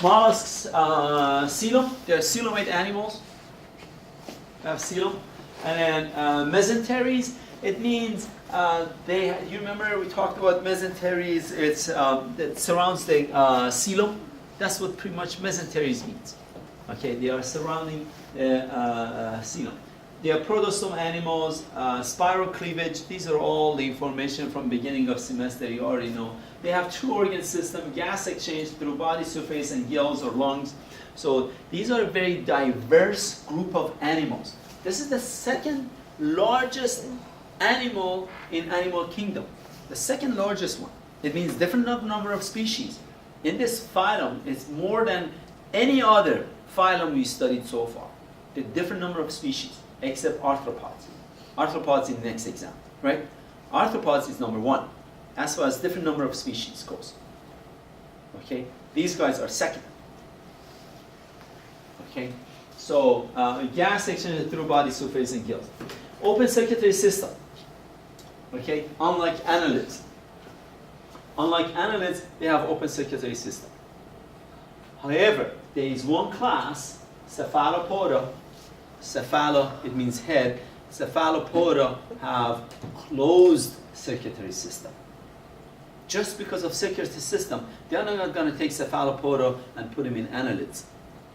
Mollusks, coelom, they're coelomate animals. They have coelom. And then mesenteries, it means you remember we talked about mesenteries, it surrounds the coelom. That's what pretty much mesenteries means. Okay, they are surrounding the coelom. They are protostome animals, spiral cleavage. These are all the information from beginning of semester you already know. They have two organ system, gas exchange through body surface and gills or lungs. So these are a very diverse group of animals. This is the second largest animal in animal kingdom. The second largest one. It means different number of species. In this phylum, it's more than any other phylum we studied so far. The different number of species, except arthropods. Arthropods in the next exam, right? Arthropods is number one, as far as different number of species goes. Okay, these guys are second. Okay, so gas exchange through body surface and gills. Open circulatory system. Okay, unlike annelids. Unlike annelids, they have open circulatory system. However, there is one class, cephalopoda. Cephalo, it means head. Cephalopoda have closed circulatory system. Just because of circulatory system, they are not going to take cephalopoda and put them in annelids.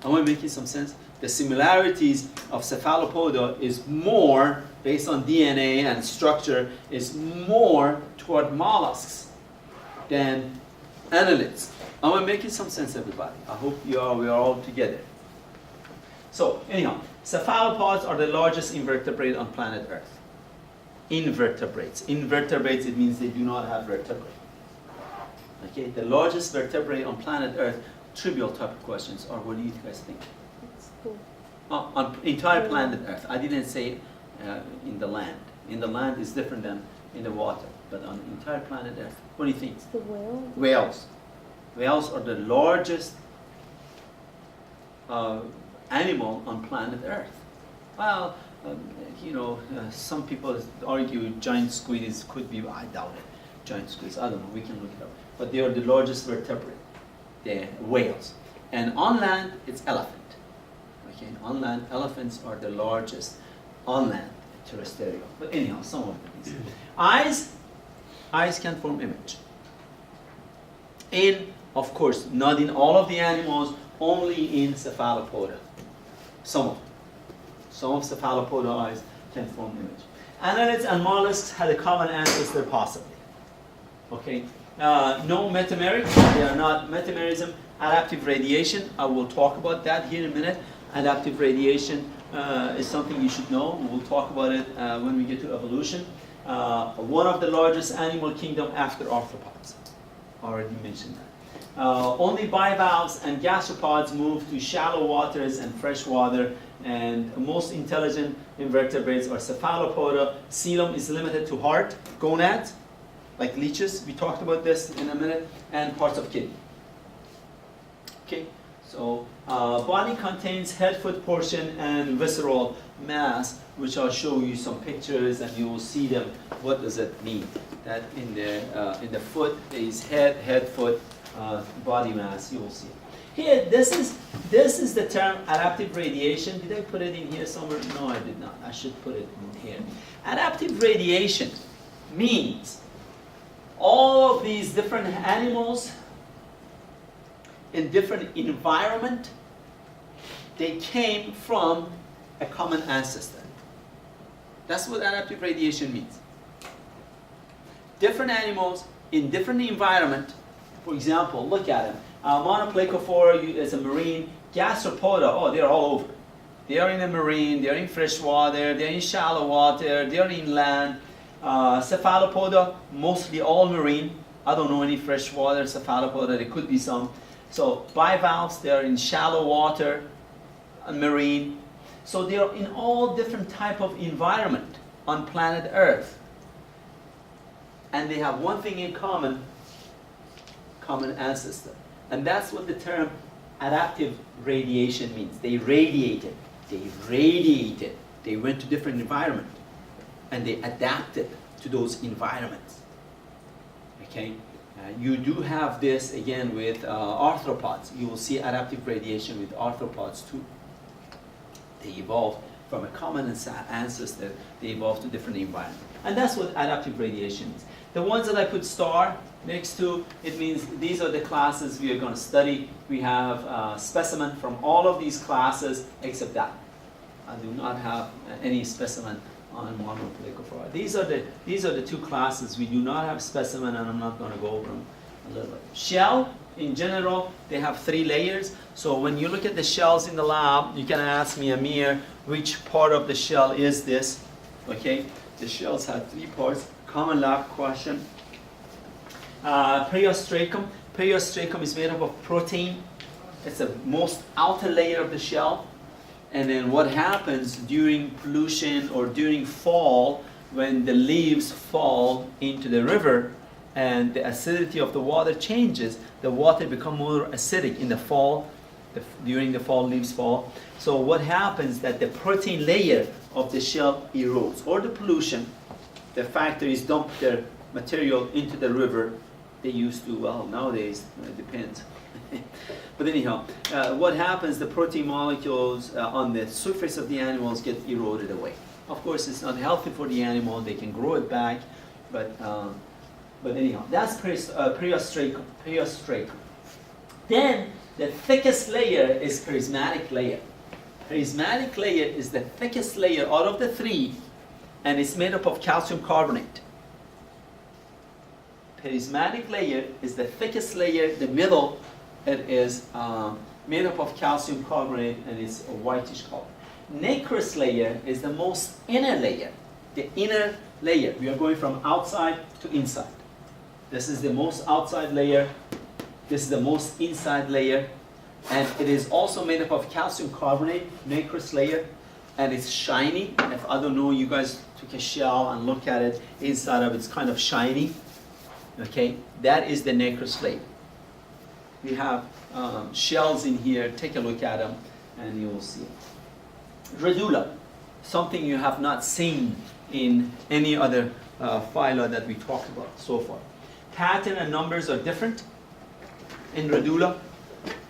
Am I making some sense? The similarities of cephalopoda is more, based on DNA and structure, is more toward mollusks than annelids. Am I making some sense, everybody? I hope we are all together. So, anyhow, cephalopods are the largest invertebrate on planet Earth. Invertebrates. Invertebrates, it means they do not have vertebrae. Okay, the largest vertebrate on planet Earth, trivial type of questions, or what do you guys think? On entire planet Earth. I didn't say in the land. In the land is different than in the water, but on entire planet Earth, what do you think? It's the whale. Whales. Whales are the largest animal on planet Earth. Well, some people argue giant squids could be, I doubt it. Giant squids, I don't know, we can look it up. But they are the largest vertebrate, the whales. And on land, it's elephant. Okay, on land, elephants are the largest on land terrestrial. But anyhow, some of them. Eyes can form image. Of course, not in all of the animals, only in cephalopoda. Some of them. Some of cephalopoda eyes can form image. Annelids and mollusks had a common ancestor possibly. Okay, no metameric, they are not metamerism. Adaptive radiation, I will talk about that here in a minute. Adaptive radiation is something you should know. We'll talk about it when we get to evolution. One of the largest animal kingdom after arthropods. Already mentioned that. Only bivalves and gastropods move to shallow waters and fresh water, and most intelligent invertebrates are cephalopoda. Coelom is limited to heart, gonads, like leeches. We talked about this in a minute, and parts of kidney. Okay, so body contains head, foot portion, and visceral mass, which I'll show you some pictures, and you will see them. What does it mean? That in the foot there is head, foot, body mass. You will see it. Here, this is the term adaptive radiation. Did I put it in here somewhere? No, I did not. I should put it in here. Adaptive radiation means all of these different animals in different environment, they came from a common ancestor. That's what adaptive radiation means. Different animals in different environment. For example, look at them. Monoplacophora is a marine. Gastropoda, oh, they're all over. They are in the marine, they're in fresh water, they're in shallow water, they're inland. Cephalopoda, mostly all marine. I don't know any freshwater cephalopoda, there could be some. So bivalves, they are in shallow water, marine. So they are in all different type of environment on planet Earth. And they have one thing in common ancestor. And that's what the term adaptive radiation means. They radiated. They went to different environment. And they adapted to those environments. Okay? You do have this again with arthropods. You will see adaptive radiation with arthropods too. They evolved from a common ancestor. They evolved to different environments. And that's what adaptive radiation is. The ones that I put star next to, it means these are the classes we are going to study. We have specimen from all of these classes except that. I do not have any specimen on monopolycophora. These are the two classes we do not have specimen, and I'm not going to go over them a little bit. Shell, in general, they have 3 layers. So when you look at the shells in the lab, you can ask me, Amir, which part of the shell is this? Okay, the shells have 3 parts. Common lab question. Periostracum. Periostracum is made up of protein. It's the most outer layer of the shell. And then what happens during pollution or during fall, when the leaves fall into the river and the acidity of the water changes, the water becomes more acidic in the fall. During the fall, leaves fall. So what happens that the protein layer of the shell erodes, or the pollution. The factories dump their material into the river. They used to, well, nowadays, it depends. But anyhow, what happens, the protein molecules on the surface of the animals get eroded away. Of course, it's not healthy for the animal. They can grow it back, but anyhow, that's periostracum. Then the thickest layer is prismatic layer. Prismatic layer is the thickest layer out of the 3, and it's made up of calcium carbonate. Prismatic layer is the thickest layer. The middle, it is made up of calcium carbonate, and it's a whitish color. Nacreous layer is the most inner layer. The inner layer. We are going from outside to inside. This is the most outside layer. This is the most inside layer. And it is also made up of calcium carbonate, nacreous layer. And it's shiny. If I don't know, you guys took a shell and look at it, inside of it's kind of shiny. Okay, that is the nacreous layer. We have shells in here. Take a look at them and you will see it. Radula, something you have not seen in any other phyla that we talked about so far. Pattern and numbers are different in Radula,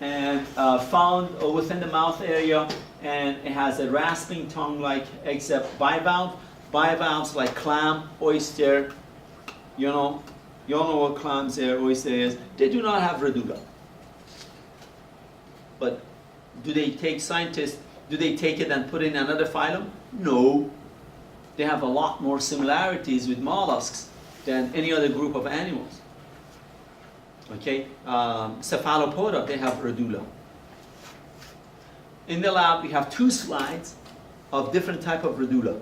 and found within the mouth area, and it has a rasping tongue-like, except bivalve. Bivalves like clam, oyster, you all know what clams are, oyster is. They do not have radula. But do they take scientists, do they take it and put it in another phylum? No. They have a lot more similarities with mollusks than any other group of animals. Okay, cephalopoda, they have radula. In the lab, we have 2 slides of different type of radula.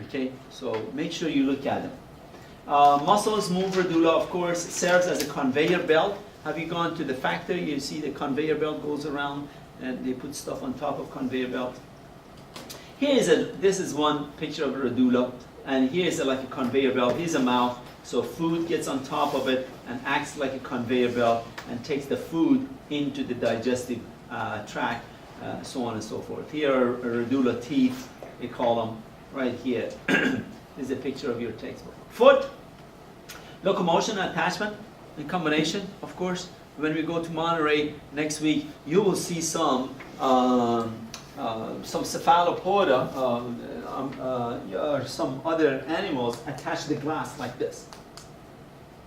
Okay, so make sure you look at them. Muscles move radula, of course, serves as a conveyor belt. Have you gone to the factory? You see the conveyor belt goes around and they put stuff on top of conveyor belt. This is one picture of a radula, and here's like a conveyor belt. Here's a mouth, so food gets on top of it and acts like a conveyor belt and takes the food into the digestive tract, so on and so forth. Here are radula teeth, they call them, right here. Is a picture of your textbook. Foot, locomotion, attachment, and combination, of course. When we go to Monterey next week, you will see some cephalopoda or some other animals attach the glass like this.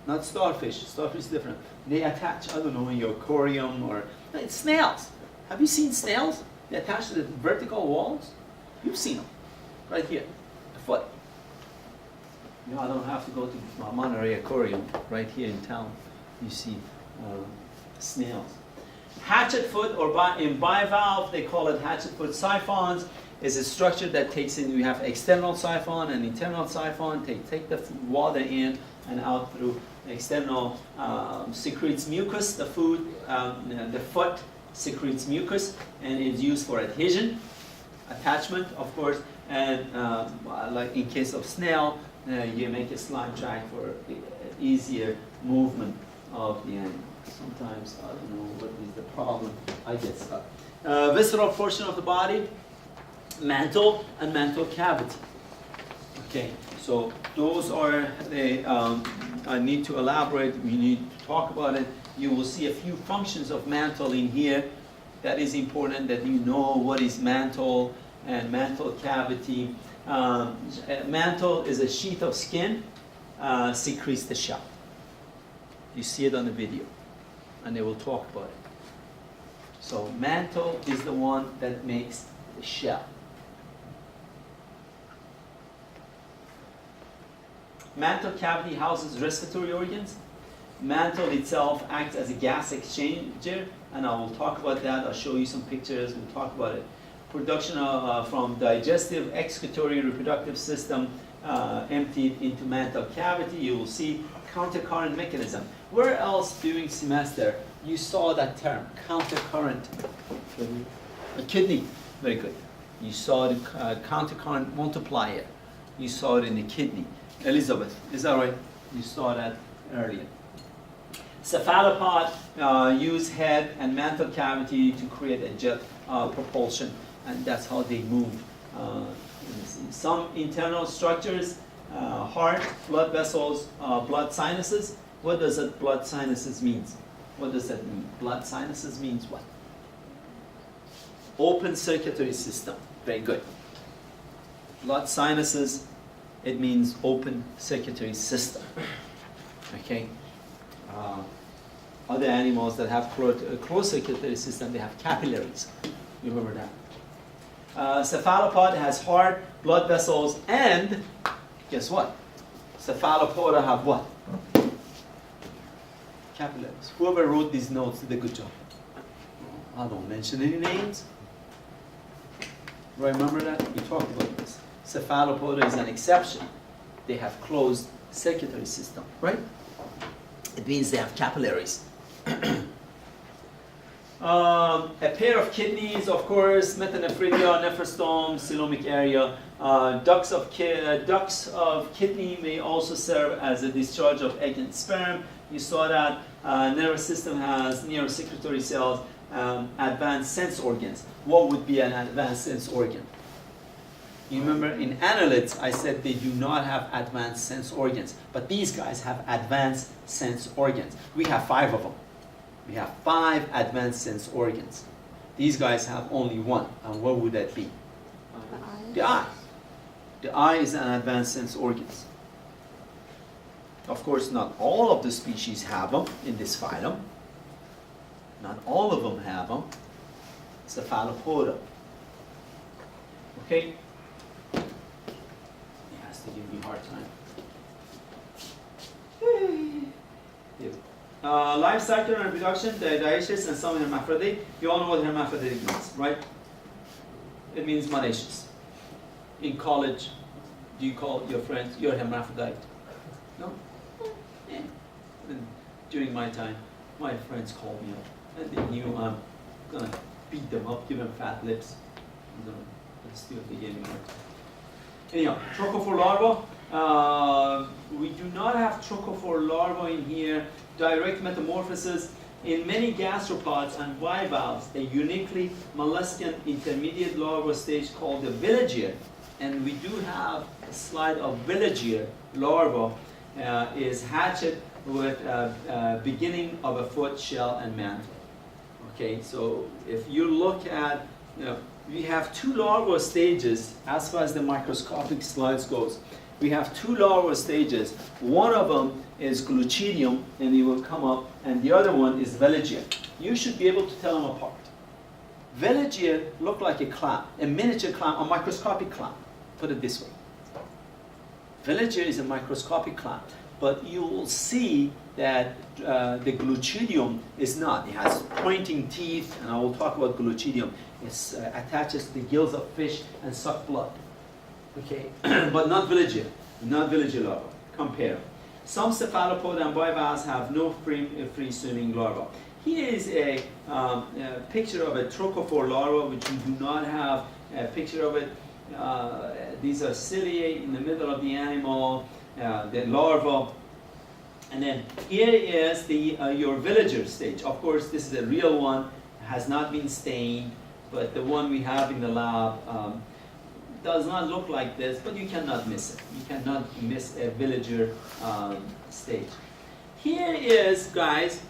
Not starfish. Starfish is different. They attach, I don't know, in your aquarium or it's snails. Have you seen snails? They attach to the vertical walls. You've seen them right here, the foot. You know, I don't have to go to Monterey Aquarium. Right here in town, you see snails. Hatchet foot, or in bivalve, they call it hatchet foot. Siphons is a structure that takes in, we have external siphon and internal siphon. Take the water in and out through external, secretes mucus. The foot secretes mucus and is used for adhesion, attachment, of course, and like in case of snail, you make a slime track for easier movement of the animal. Sometimes, I don't know what is the problem, I get stuck. Visceral portion of the body, mantle and mantle cavity. Okay, so those are the I need to elaborate, we need to talk about it. You will see a few functions of mantle in here. That is important that you know what is mantle and mantle cavity. Mantle is a sheet of skin, secretes the shell. You see it on the video, and they will talk about it. So mantle is the one that makes the shell. Mantle cavity houses respiratory organs. Mantle itself acts as a gas exchanger, and I will talk about that. I'll show you some pictures. We'll talk about it. Production from digestive, excretory, reproductive system emptied into mantle cavity. You will see countercurrent mechanism. Where else during semester you saw that term, countercurrent? A kidney. Very good. You saw the countercurrent multiplier. You saw it in the kidney. Elizabeth, is that right? You saw that earlier. Cephalopod use head and mantle cavity to create a jet propulsion, and that's how they move. Some internal structures, heart, blood vessels, blood sinuses. What does that blood sinuses means? What does that mean? Blood sinuses means what? Open circulatory system. Very good. Blood sinuses, it means open circulatory system. Okay. Other animals that have closed circulatory system, they have capillaries. You remember that. Cephalopod has heart, blood vessels, and guess what? Cephalopoda have what? Capillaries. Whoever wrote these notes did a good job. I don't mention any names. Remember that? We talked about this. Cephalopoda is an exception. They have closed circulatory system, right? It means they have capillaries. A pair of kidneys, of course, metanephridia, nephrostome, coelomic area. Ducts of kidney may also serve as a discharge of egg and sperm. You saw that. Nervous system has neurosecretory cells, advanced sense organs. What would be an advanced sense organ? You remember in annelids, I said they do not have advanced sense organs, but these guys have advanced sense organs. We have 5 of them. We have 5 advanced sense organs. These guys have only 1, and what would that be? The eye. The eye is an advanced sense organ. Of course, not all of the species have them in this phylum. Not all of them have them. Cephalopoda. Okay? To give me a hard time. Life cycle and reproduction, dioecious and some hermaphrodite. You all know what hermaphrodite means, right? It means monoecious. In college, do you call your friends, you're hermaphrodite? No? Yeah. And during my time, my friends called me up, and they knew I'm going to beat them up, give them fat lips. Let's do it again. Anyhow, trochophore larva. We do not have trochophore larvae in here. Direct metamorphosis. In many gastropods and bivalves, a uniquely molluscan intermediate larval stage called the villagier, and we do have a slide of villagier larva, is hatched with beginning of a foot, shell, and mantle. Okay, so if you look at, we have 2 larval stages as far as the microscopic slides goes. We have 2 larval stages. One of them is glucidium, and it will come up, and the other one is veligia. You should be able to tell them apart. Veligia look like a clam, a miniature clam, a microscopic clam. Put it this way. Veligia is a microscopic clam, but you will see that the glucidium is not. It has pointing teeth, and I will talk about glucidium. It attaches to the gills of fish and suck blood. Okay, but not veligia larva. Compare. Some cephalopods and bivalves have no free swimming larva. Here is a picture of a trochophore larva, which we do not have a picture of it. These are ciliae in the middle of the animal, the larva. And then here is the your villager stage. Of course, this is a real one, has not been stained, but the one we have in the lab, does not look like this, but you cannot miss it. You cannot miss a villager stage. Here is, guys,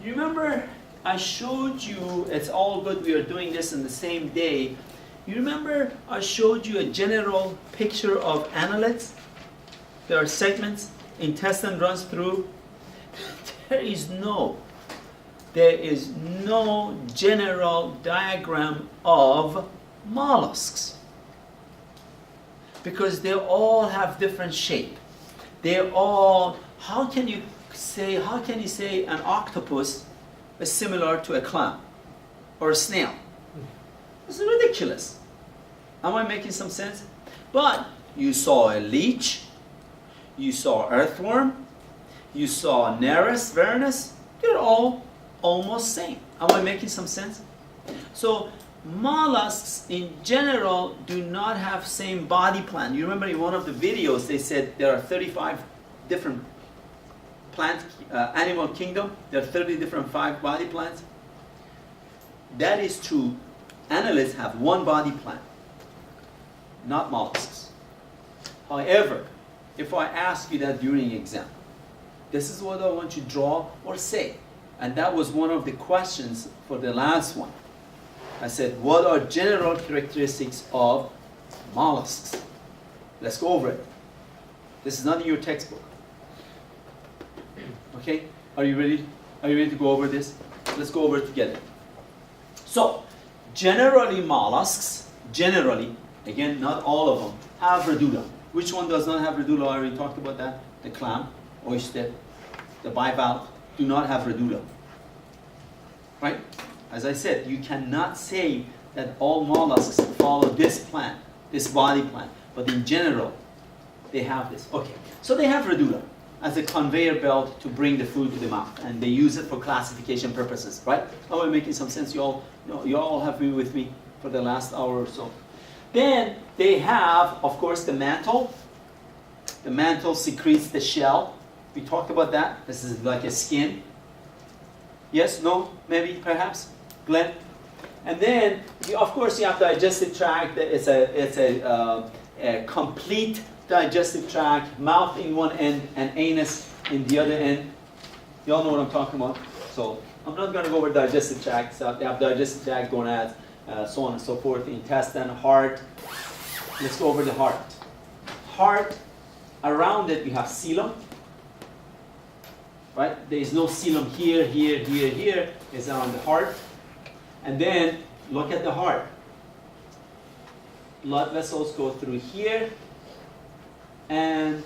you remember I showed you, it's all good we are doing this in the same day. You remember I showed you a general picture of annelids? There are segments, intestine runs through. There is no general diagram of mollusks, because they all have different shape. They're all, how can you say an octopus is similar to a clam or a snail? It's ridiculous. Am I making some sense? But you saw a leech, you saw earthworm, you saw Nereus, Varanus, they're all almost same. Am I making some sense? So mollusks in general do not have same body plan. You remember in one of the videos they said there are 35 different plant, animal kingdom, there are 30 different 5 body plans. That is true. Annelids have one body plan, not mollusks. However, if I ask you that during exam, this is what I want you to draw or say. And that was one of the questions for the last one. I said, what are general characteristics of mollusks? Let's go over it. This is not in your textbook. Okay? Are you ready? Are you ready to go over this? Let's go over it together. So, generally mollusks, generally, again, not all of them, have radula. Which one does not have radula? I already talked about that. The clam, oyster, the bivalve do not have radula. Right? As I said, you cannot say that all mollusks follow this plan, this body plan. But in general, they have this. Okay, so they have radula as a conveyor belt to bring the food to the mouth. And they use it for classification purposes, right? Am I making some sense? You all have been with me for the last hour or so. Then they have, of course, the mantle. The mantle secretes the shell. We talked about that. This is like a skin. Yes? No? Maybe? Perhaps? Glenn? And then, of course, you have digestive tract. It's a complete digestive tract. Mouth in one end and anus in the other end. You all know what I'm talking about. So I'm not going to go over digestive tract. So they have digestive tract, gonads, so on and so forth. The intestine, heart. Let's go over the heart. Heart. Around it, you have coelom. Right? There is no coelom here, here, here, here. It's around the heart. And then, look at the heart. Blood vessels go through here and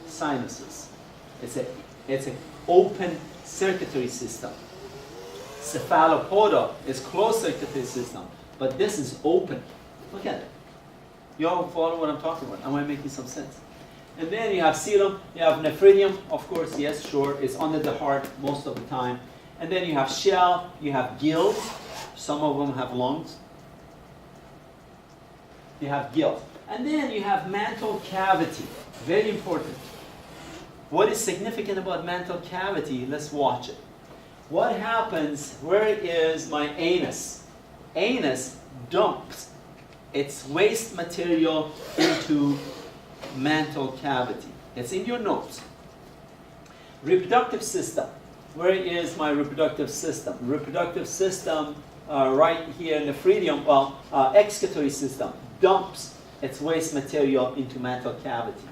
sinuses. It's an open circulatory system. Cephalopoda is closed circulatory system, but this is open. Look at it. You all follow what I'm talking about? Am I making some sense? And then you have coelom, you have nephridium, of course, yes, sure, it's under the heart most of the time. And then you have shell, you have gills, some of them have lungs. You have gills. And then you have mantle cavity, very important. What is significant about mantle cavity? Let's watch it. What happens, where is my anus? Anus dumps its waste material into mantle cavity. It's in your notes. Reproductive system. Where is my reproductive system? Reproductive system right here in the nephridium, excretory system, dumps its waste material into mantle cavity.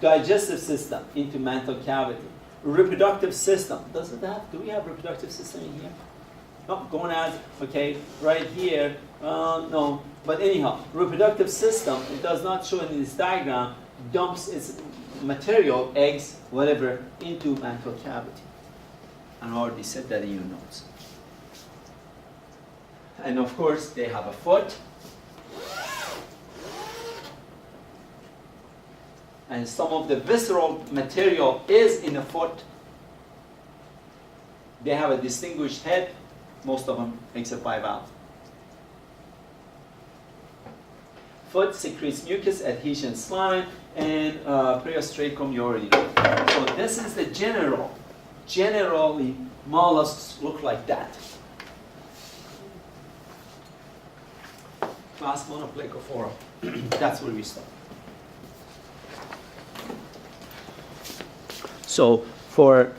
Digestive system into mantle cavity. Reproductive system. Do we have reproductive system in here? No, gonads, okay, right here, no. But anyhow, reproductive system, it does not show in this diagram, dumps its material, eggs, whatever, into mantle cavity. I already said that in your notes. And of course, they have a foot. And some of the visceral material is in the foot. They have a distinguished head, most of them, except bivalve. Foot secretes mucus, adhesion, slime, and periostracum, you already know. So this is the generally mollusks look like that. class monoplacophora. That's where we stop. So for